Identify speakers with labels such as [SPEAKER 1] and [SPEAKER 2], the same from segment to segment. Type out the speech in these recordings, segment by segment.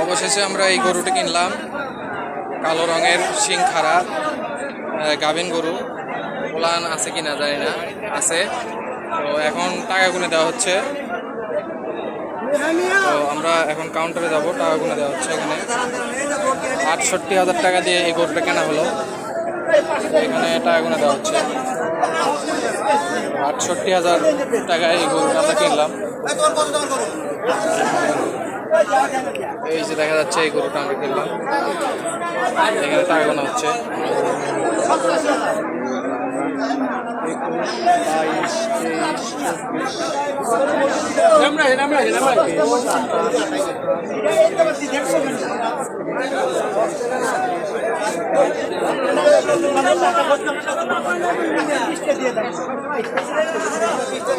[SPEAKER 1] অবশেষে আমরা এই গরুটি কিনলাম, কালো রঙের শিং খাড়া গাভিন গরু। ওলান আছে কিনা জানি না, আছে। তো এখন টাকা গুনে দেওয়া হচ্ছে। তো আমরা এখন কাউন্টারে যাব, টাকা গুনে দেওয়া হচ্ছে। এখানে 68,000 টাকা দিয়ে এই গরুটা কেনা হলো। এখানে টাকা গুনে দেওয়া হচ্ছে। 68,000 টাকায় এই গরুটা আমরা কিনলাম। এই যে দেখা যাচ্ছে এই গরুটা আমরা কিনলাম, এখানে টাকা গোনা হচ্ছে। 22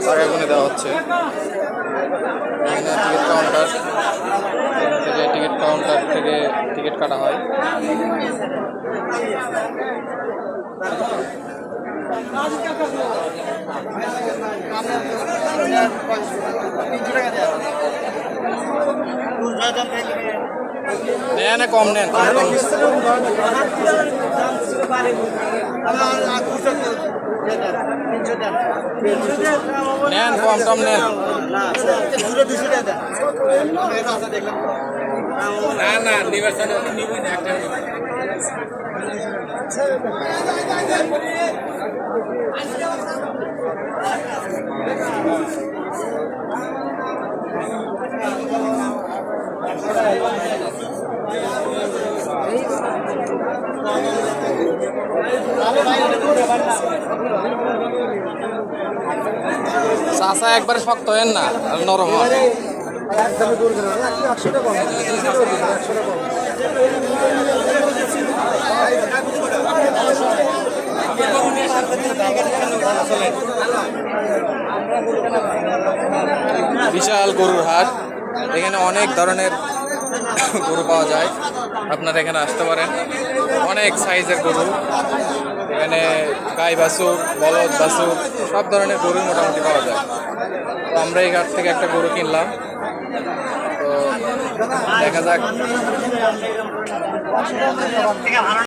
[SPEAKER 1] টাকা গুনে দেওয়া হচ্ছে। এখানে টিকিট কাউন্টার থেকে টিকিট কাটা হয়। নেন কম নেন, নেন কম টম নেন। না না নির্বাচন নিবই না একটা। চাষা একবারে শক্ত হেন না, নরম হয়। বিশাল গরুর হাট, এখানে অনেক ধরনের গরু পাওয়া যায়। আপনারা এখানে আসতে পারেন, অনেক সাইজের গরু। এখানে গাই বাছুর, বলদ বাছুর, সব ধরনের গরু মোটামুটি পাওয়া যায়। তো আমরা এই ঘাট থেকে একটা গরু কিনলাম। তো দেখা যাক।